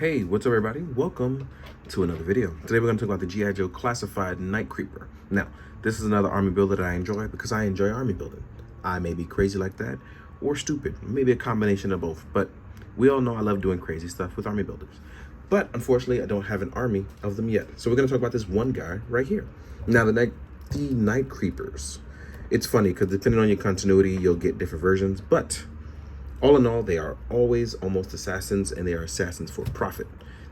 Hey, what's up everybody? Welcome to another video. Today we're going to talk about the G.I. Joe Classified Night Creeper. Now, this is another army builder that I enjoy because I enjoy army building. I may be crazy like that or stupid, maybe a combination of both, but we all know I love doing crazy stuff with army builders. But unfortunately, I don't have an army of them yet. So we're going to talk about this one guy right here. Now, the Night Creepers. It's funny because depending on your continuity, you'll get different versions, but all in all, they are always almost assassins, and they are assassins for profit.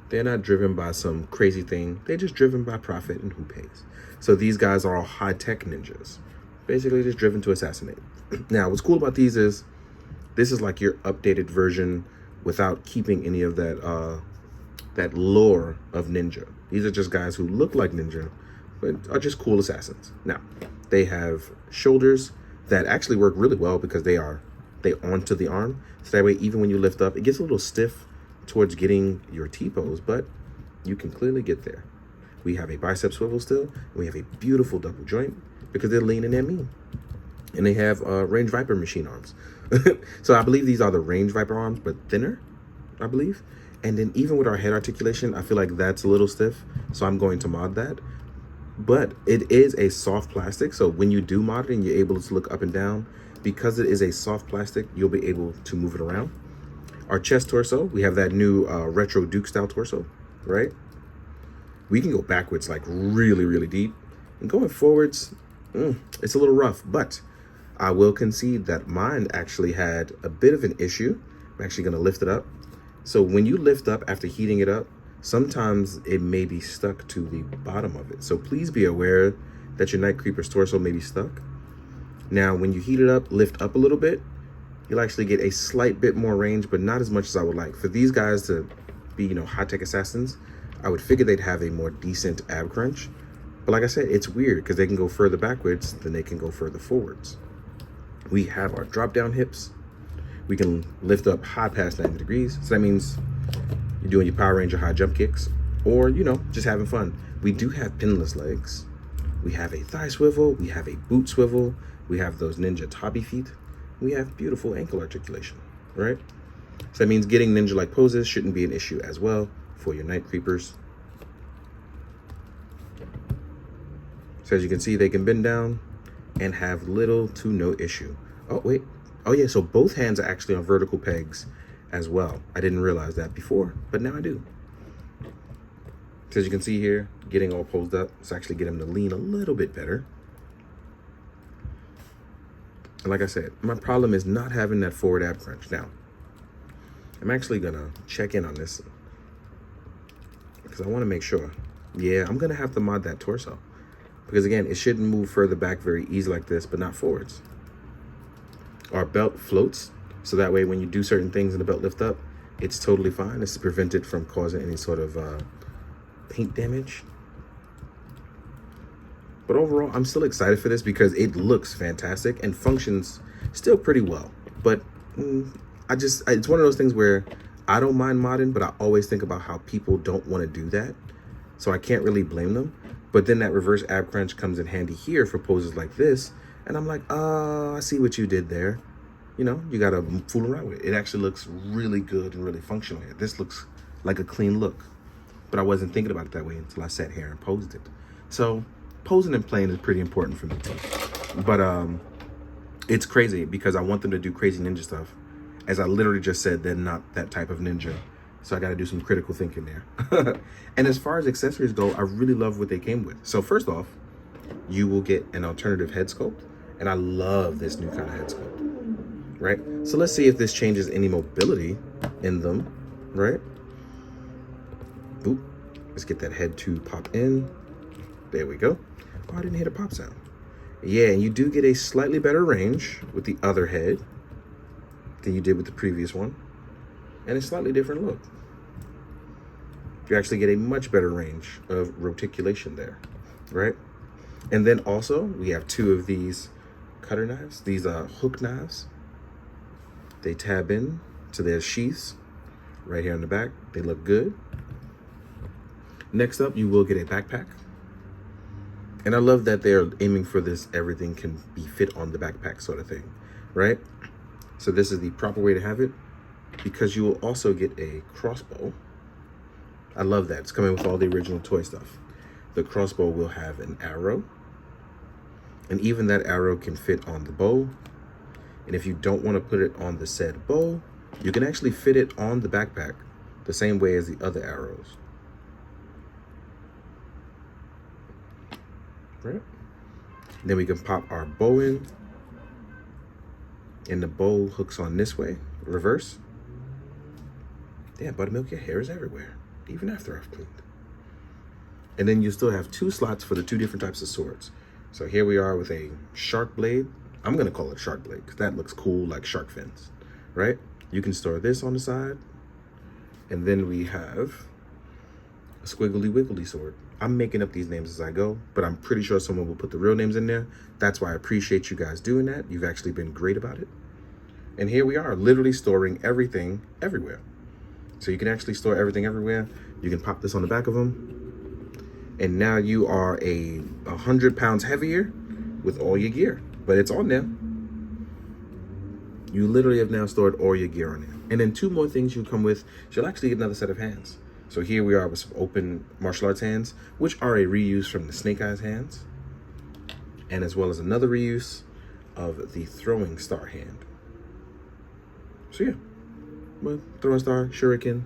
They're not driven by some crazy thing. They're just driven by profit and who pays. So these guys are all high-tech ninjas, basically just driven to assassinate. Now, what's cool about these is this is like your updated version without keeping any of that that lore of ninja. These are just guys who look like ninja, but are just cool assassins. Now, they have shoulders that actually work really well because they onto the arm, so that way even when you lift up, it gets a little stiff towards getting your T-pose, but you can clearly get there. We have a bicep swivel still, and we have a beautiful double joint because they're lean and they're mean. And they have Range Viper machine arms. So I believe these are the Range Viper arms, but thinner, I believe. And then even with our head articulation, I feel like that's a little stiff, so I'm going to mod that. But it is a soft plastic, so when you do mod it and you're able to look up and down, because it is a soft plastic, you'll be able to move it around. Our chest torso, we have that new retro Duke style torso, right? We can go backwards like really, really deep. And going forwards, it's a little rough, but I will concede that mine actually had a bit of an issue. I'm actually gonna lift it up. So when you lift up after heating it up, sometimes it may be stuck to the bottom of it. So please be aware that your Night Creeper's torso may be stuck. Now, when you heat it up, lift up a little bit, you'll actually get a slight bit more range, but not as much as I would like. For these guys to be, high-tech assassins, I would figure they'd have a more decent ab crunch. But like I said, it's weird because they can go further backwards than they can go further forwards. We have our drop-down hips. We can lift up high past 90 degrees. So that means you're doing your Power Ranger high jump kicks or, just having fun. We do have pinless legs. We have a thigh swivel. We have a boot swivel. We have those ninja Tabi feet. We have beautiful ankle articulation, right? So that means getting ninja-like poses shouldn't be an issue as well for your Night Creepers. So as you can see, they can bend down and have little to no issue. Oh, wait. Oh, yeah, so both hands are actually on vertical pegs as well. I didn't realize that before, but now I do. So as you can see here, getting all posed up, it's actually getting them to lean a little bit better. And like I said, my problem is not having that forward ab crunch. Now, I'm actually gonna check in on this because I wanna make sure. Yeah, I'm gonna have to mod that torso because again, it shouldn't move further back very easy like this, but not forwards. Our belt floats, so that way when you do certain things in the belt lift up, it's totally fine. It's prevented from causing any sort of paint damage. But overall, I'm still excited for this because it looks fantastic and functions still pretty well. But it's one of those things where I don't mind modding, but I always think about how people don't want to do that. So I can't really blame them. But then that reverse ab crunch comes in handy here for poses like this. And I'm like, oh, I see what you did there. You got to fool around with it. It actually looks really good and really functional here. This looks like a clean look. But I wasn't thinking about it that way until I sat here and posed it. So posing and playing is pretty important for me too. But it's crazy because I want them to do crazy ninja stuff. As I literally just said, they're not that type of ninja. So I got to do some critical thinking there. And as far as accessories go, I really love what they came with. So first off, you will get an alternative head sculpt. And I love this new kind of head sculpt, right? So let's see if this changes any mobility in them, right? Oop, let's get that head to pop in. There we go. Oh, I didn't hear the pop sound. Yeah, and you do get a slightly better range with the other head than you did with the previous one. And a slightly different look. You actually get a much better range of roticulation there, right? And then also, we have two of these cutter knives. These are hook knives. They tab in to their sheaths right here on the back. They look good. Next up, you will get a backpack. And I love that they're aiming for this everything can be fit on the backpack sort of thing, right? So this is the proper way to have it because you will also get a crossbow I love that. It's coming with all the original toy stuff. The crossbow will have an arrow, and even that arrow can fit on the bow. And if you don't want to put it on the said bow, you can actually fit it on the backpack the same way as the other arrows. Right? Then we can pop our bow in, and the bow hooks on this way, reverse. Yeah, Buttermilk, your hair is everywhere, even after I've cleaned. And then you still have 2 slots for the 2 different types of swords. So here we are with a shark blade. I'm gonna call it shark blade because that looks cool, like shark fins, right? You can store this on the side. And then we have a squiggly wiggly sword. I'm making up these names as I go, but I'm pretty sure someone will put the real names in there. That's why I appreciate you guys doing that. You've actually been great about it. And here we are, literally storing everything everywhere. So you can actually store everything everywhere. You can pop this on the back of them. And now you are 100 pounds heavier with all your gear, but it's on there. You literally have now stored all your gear on there. And then 2 more things you come with. You'll actually get another set of hands. So here we are with some open martial arts hands, which are a reuse from the Snake Eyes hands, and as well as another reuse of the throwing star hand. So yeah, well, throwing star, shuriken,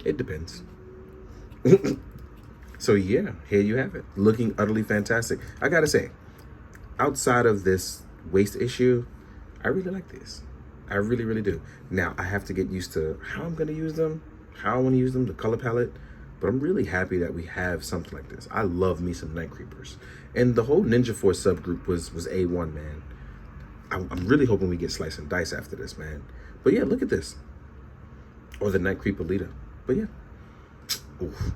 it depends. So yeah, here you have it, looking utterly fantastic. I gotta say, outside of this waist issue, I really like this. I really, really do. Now, I have to get used to how I'm gonna use them, how I wanna use them, the color palette, but I'm really happy that we have something like this. I love me some Night Creepers. And the whole Ninja Force subgroup was A1, man. I'm really hoping we get Slice and Dice after this, man. But yeah, look at this. Or the Night Creeper leader. But yeah, oof.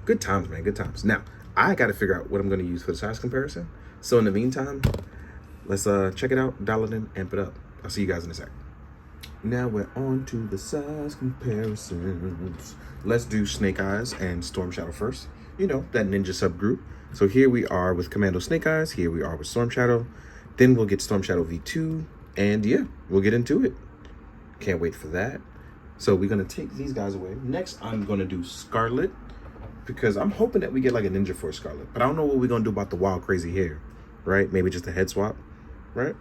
Good times, man, good times. Now, I gotta figure out what I'm gonna use for the size comparison. So in the meantime, let's check it out, dial it in, amp it up. I'll see you guys in a sec. Now we're on to the size comparisons. Let's do Snake Eyes and Storm Shadow first. You know, that ninja subgroup. So here we are with Commando Snake Eyes. Here we are with Storm Shadow. Then we'll get Storm Shadow V2. And yeah, we'll get into it. Can't wait for that. So we're going to take these guys away. Next, I'm going to do Scarlet, because I'm hoping that we get like a Ninja Force Scarlet. But I don't know what we're going to do about the wild, crazy hair, right? Maybe just a head swap, right?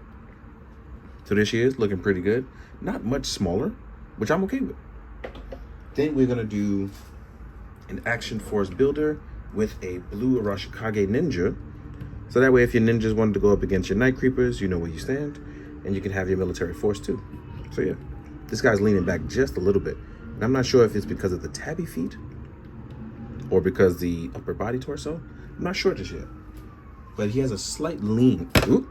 So there she is, looking pretty good. Not much smaller, which I'm okay with. Then we're going to do an Action Force Builder with a blue Arashikage Ninja. So that way, if your ninjas wanted to go up against your Night Creepers, you know where you stand. And you can have your military force too. So yeah, this guy's leaning back just a little bit. And I'm not sure if it's because of the tabby feet or because the upper body torso. I'm not sure just yet. But he has a slight lean. Ooh.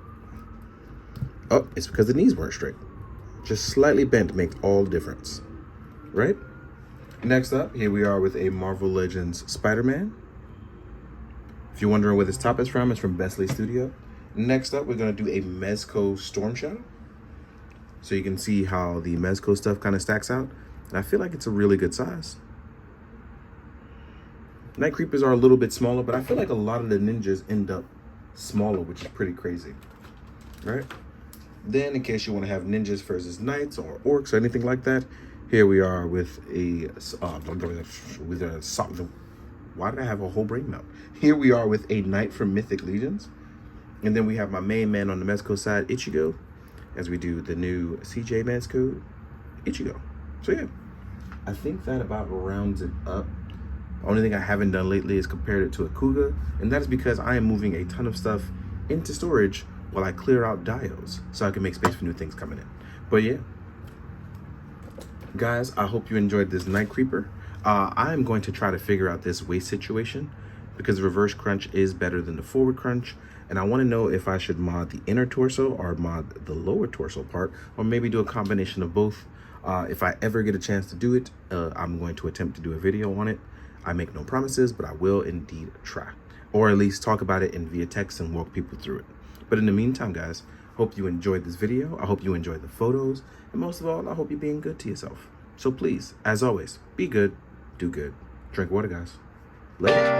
Oh, it's because the knees weren't straight. Just slightly bent makes all the difference, right? Next up, here we are with a Marvel Legends Spider-Man. If you're wondering where this top is from, it's from Besley Studio. Next up, we're gonna do a Mezco Storm Shadow. So you can see how the Mezco stuff kind of stacks out. And I feel like it's a really good size. Night Creepers are a little bit smaller, but I feel like a lot of the ninjas end up smaller, which is pretty crazy, right? Then, in case you want to have ninjas versus knights or orcs or anything like that, here we are with why did I have a whole brain melt? Here we are with a knight from Mythic Legions. And then we have my main man on the Mezco side, Ichigo, as we do the new CJ Mezco, Ichigo. So yeah, I think that about rounds it up. The only thing I haven't done lately is compared it to a Kuga, and that is because I am moving a ton of stuff into storage while I clear out dios so I can make space for new things coming in. But yeah, guys, I hope you enjoyed this Night Creeper. I am going to try to figure out this waist situation because reverse crunch is better than the forward crunch. And I want to know if I should mod the inner torso or mod the lower torso part, or maybe do a combination of both. If I ever get a chance to do it, I'm going to attempt to do a video on it. I make no promises, but I will indeed try, or at least talk about it in via text and walk people through it. But in the meantime, guys, hope you enjoyed this video. I hope you enjoyed the photos. And most of all, I hope you're being good to yourself. So please, as always, be good, do good. Drink water, guys. Later.